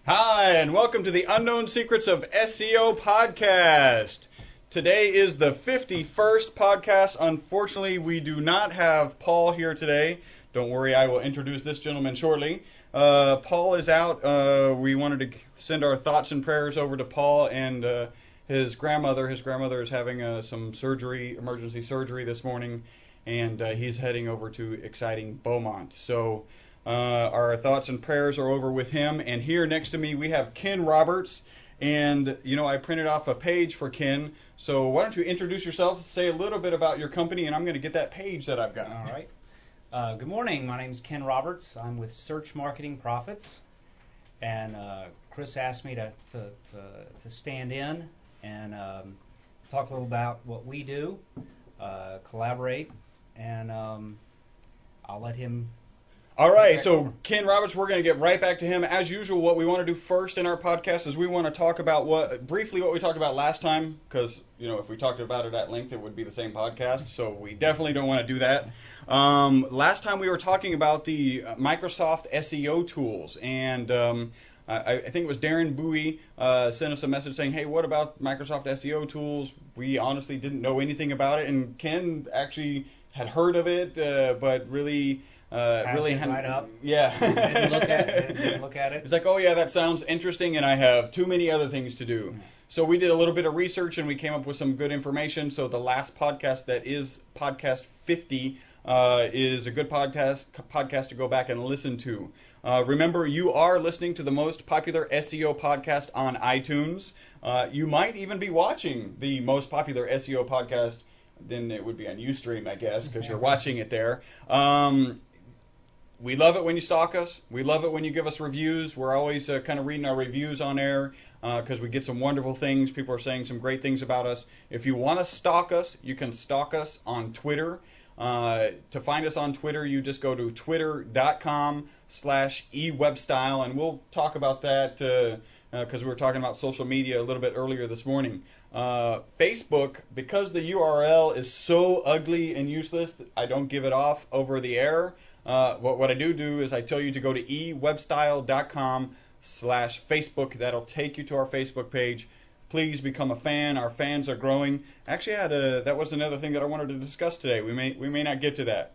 Hi, and welcome to the Unknown Secrets of SEO podcast. Today is the 51st podcast. Unfortunately, we do not have Paul here today. Don't worry, I will introduce this gentleman shortly. Paul is out. We wanted to send our thoughts and prayers over to Paul and his grandmother. His grandmother is having some surgery, emergency surgery this morning, and he's heading over to exciting Beaumont. So our thoughts and prayers are over with him. And here next to me we have Ken Roberts. And, I printed off a page for Ken. So why don't you introduce yourself, say a little bit about your company, and I'm going to get that page that I've got. All right. Good morning. My name is Ken Roberts. I'm with Search Marketing Profits. And Chris asked me to stand in and talk a little about what we do, collaborate, and I'll let him. All right, so Ken Roberts, we're going to get right back to him. As usual, what we want to do first in our podcast is we want to talk about briefly what we talked about last time, because, if we talked about it at length, it would be the same podcast, so we definitely don't want to do that. Last time we were talking about the Microsoft SEO tools, and I think it was Darren Bowie sent us a message saying, hey, what about Microsoft SEO tools? We honestly didn't know anything about it, and Ken actually had heard of it, but really hadn't. Right up. Yeah. Didn't look at it. It's like, oh yeah, that sounds interesting, and I have too many other things to do. So we did a little bit of research, and we came up with some good information. So the last podcast, that is podcast 50, is a good podcast to go back and listen to. Remember, you are listening to the most popular SEO podcast on iTunes. You might even be watching the most popular SEO podcast. Then it would be on Ustream, I guess, because you're watching it there. We love it when you stalk us. We love it when you give us reviews. We're always kind of reading our reviews on air because we get some wonderful things. People are saying some great things about us. If you want to stalk us, you can stalk us on Twitter. To find us on Twitter, you just go to twitter.com/ewebstyle, and we'll talk about that because we were talking about social media a little bit earlier this morning. Facebook, because the URL is so ugly and useless, I don't give it off over the air. What I do is I tell you to go to ewebstyle.com/Facebook. That'll take you to our Facebook page. Please become a fan. Our fans are growing. Actually, that was another thing that I wanted to discuss today. We may not get to that.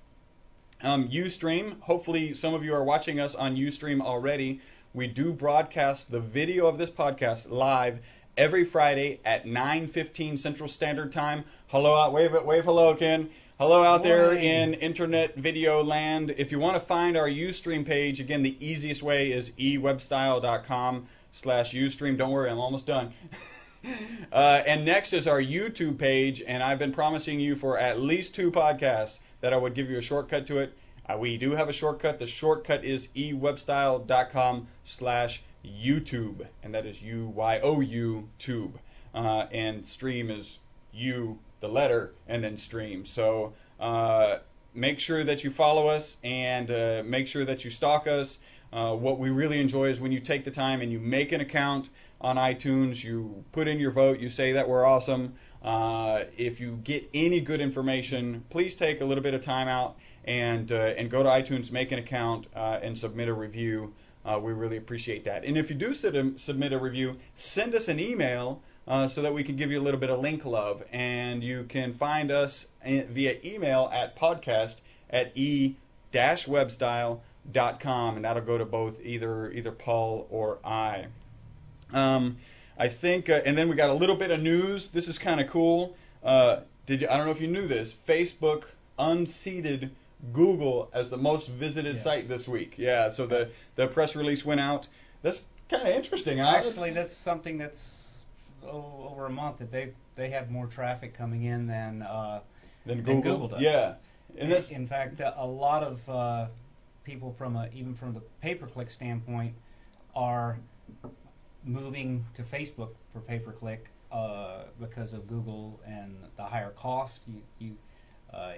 Ustream. Hopefully, some of you are watching us on Ustream already. We do broadcast the video of this podcast live every Friday at 9:15 Central Standard Time. Hello out, wave hello, Ken. Hello out there in internet video land. If you want to find our Ustream page, again, the easiest way is ewebstyle.com/Ustream. Don't worry, I'm almost done. And next is our YouTube page, and I've been promising you for at least 2 podcasts that I would give you a shortcut to it. We do have a shortcut. The shortcut is ewebstyle.com/YouTube, and that is UYOU tube. And stream is U, the letter, and then stream. So make sure that you follow us and make sure that you stalk us. What we really enjoy is when you take the time and you make an account on iTunes, you put in your vote, you say that we're awesome. If you get any good information, please take a little bit of time out and go to iTunes, make an account, and submit a review. We really appreciate that. And if you do submit a review, send us an email so that we can give you a little bit of link love. And you can find us via email at podcast@e-webstyle.com, and that'll go to both either Paul or I. I think, and then we got a little bit of news. This is kind of cool. I don't know if you knew this. Facebook unseated Google as the most visited site this week. Yeah, so the press release went out. That's kind of interesting. Actually, that's something that's over a month that they have more traffic coming in than Google does. Yeah, and in fact, a lot of people even from the pay-per-click standpoint are moving to Facebook for pay-per-click because of Google and the higher cost.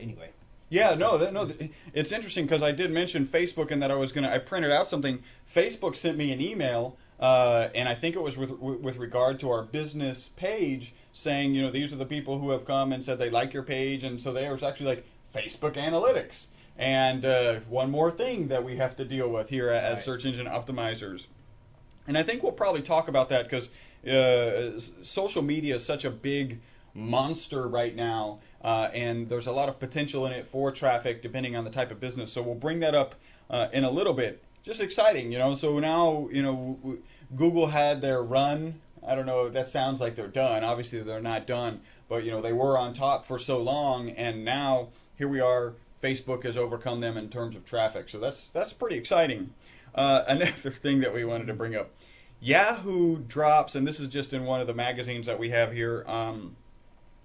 Anyway. Yeah, no, it's interesting because I did mention Facebook and that I printed out something. Facebook sent me an email, and I think it was with regard to our business page, saying, these are the people who have come and said they like your page, and so there was actually like Facebook analytics. And one more thing that we have to deal with here as search engine optimizers. And I think we'll probably talk about that because social media is such a big monster right now, and there's a lot of potential in it for traffic depending on the type of business. So we'll bring that up in a little bit. Just exciting, So now, Google had their run. I don't know, that sounds like they're done. Obviously, they're not done, but they were on top for so long, and now here we are. Facebook has overcome them in terms of traffic, so that's pretty exciting. Another thing that we wanted to bring up, Yahoo drops, and this is just in one of the magazines that we have here,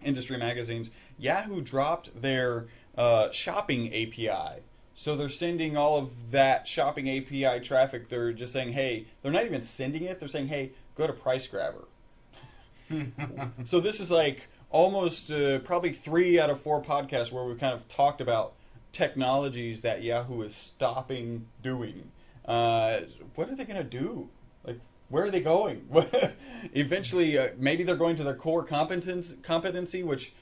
industry magazines. Yahoo dropped their shopping API. So they're sending all of that shopping API traffic. They're just saying, hey, they're not even sending it. They're saying, hey, go to Price Grabber. So this is like almost probably 3 out of 4 podcasts where we've kind of talked about technologies that Yahoo is stopping doing. What are they going to do? Like, where are they going? Eventually, maybe they're going to their core competency, which,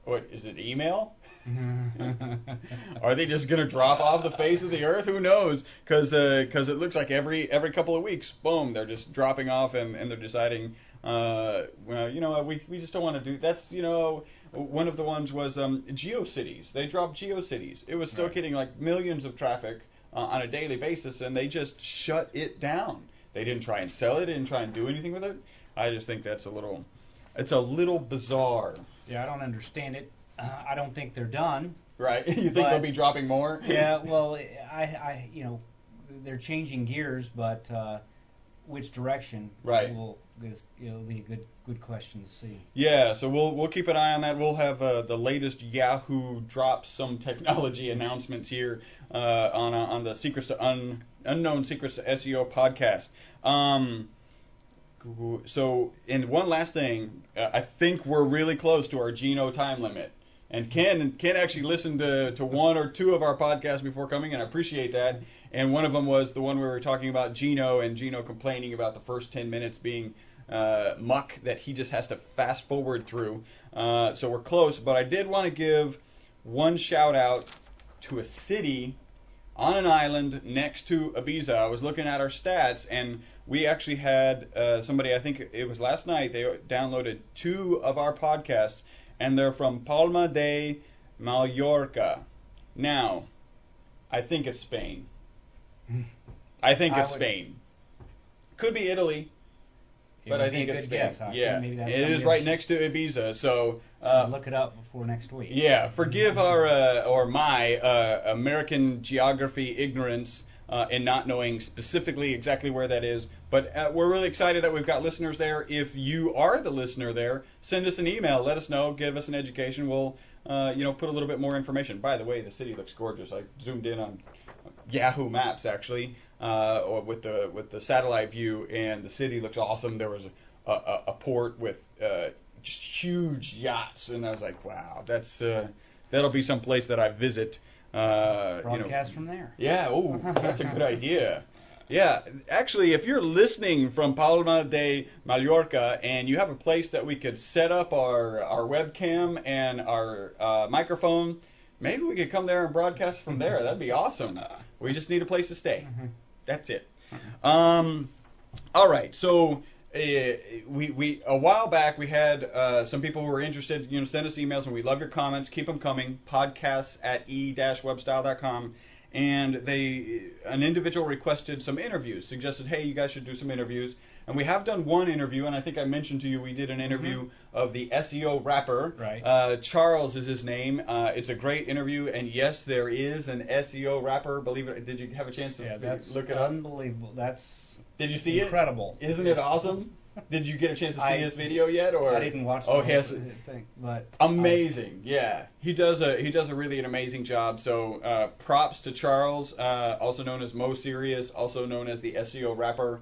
what, is it email? Are they just going to drop off the face of the earth? Who knows? Because it looks like every couple of weeks, boom, they're just dropping off and they're deciding, well, we just don't want to do. That's, one of the ones was GeoCities. They dropped GeoCities. It was still getting like millions of traffic on a daily basis, and they just shut it down. They didn't try and sell it. They didn't try and do anything with it. I just think it's a little bizarre. Yeah, I don't understand it. I don't think they're done. Right. You think they'll be dropping more? Yeah. Well, they're changing gears, but which direction? Right. It'll be a good question to see. Yeah. So we'll keep an eye on that. We'll have the latest Yahoo drop some technology announcements here on the Secrets to Unknown Secrets to SEO podcast. So, and one last thing, I think we're really close to our Geno time limit. And Ken actually listened to 1 or 2 of our podcasts before coming, and I appreciate that. And one of them was the one where we were talking about Geno, and Geno complaining about the first 10 minutes being muck that he just has to fast forward through. So we're close, but I did want to give one shout out to a city on an island next to Ibiza. I was looking at our stats, and we actually had somebody, I think it was last night, they downloaded 2 of our podcasts, and they're from Palma de Mallorca. Now, I think it's Spain. Spain. Could be Italy, but I think it's Spain. Guess. Yeah, it is right next to Ibiza, so look it up before next week. Yeah, forgive our my American geography ignorance in not knowing specifically exactly where that is. But we're really excited that we've got listeners there. If you are the listener there, send us an email. Let us know. Give us an education. We'll put a little bit more information. By the way, the city looks gorgeous. I zoomed in on Yahoo Maps actually, or with the satellite view, and the city looks awesome. There was a port with just huge yachts, and I was like, wow, that'll be some place that I visit. Broadcast from there. Yeah, oh, that's a good idea. Yeah, actually, if you're listening from Palma de Mallorca and you have a place that we could set up our webcam and our microphone, maybe we could come there and broadcast from there. That'd be awesome. We just need a place to stay. That's it. All right, so we a while back we had some people who were interested. Send us emails, and we love your comments. Keep them coming. podcasts@e-webstyle.com. And an individual requested some interviews, suggested, hey, you guys should do some interviews. And we have done one interview, and I think I mentioned to you we did an interview of the SEO rapper. Right. Charles is his name. It's a great interview, and yes, there is an SEO rapper. Believe it. Did you have a chance to look it up? Unbelievable. Did you see incredible. Isn't it awesome? Did you get a chance to see his video yet? Or I didn't watch the whole thing, but amazing. Yeah, he does a really an amazing job. So props to Charles, also known as Mo Serious, also known as the SEO rapper.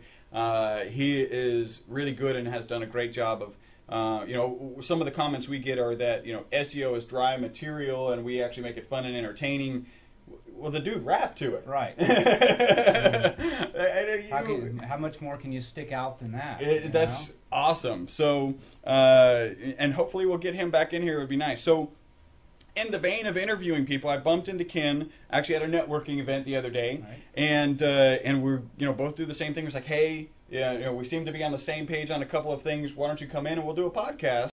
He is really good and has done a great job of. Some of the comments we get are that SEO is dry material and we actually make it fun and entertaining. Well, the dude rapped to it. Right. How much more can you stick out than that? That's awesome. So, and hopefully we'll get him back in here. It would be nice. So, in the vein of interviewing people, I bumped into Ken actually at a networking event the other day, Right. and we're both do the same thing. It's like, hey, yeah, we seem to be on the same page on a couple of things. Why don't you come in and we'll do a podcast?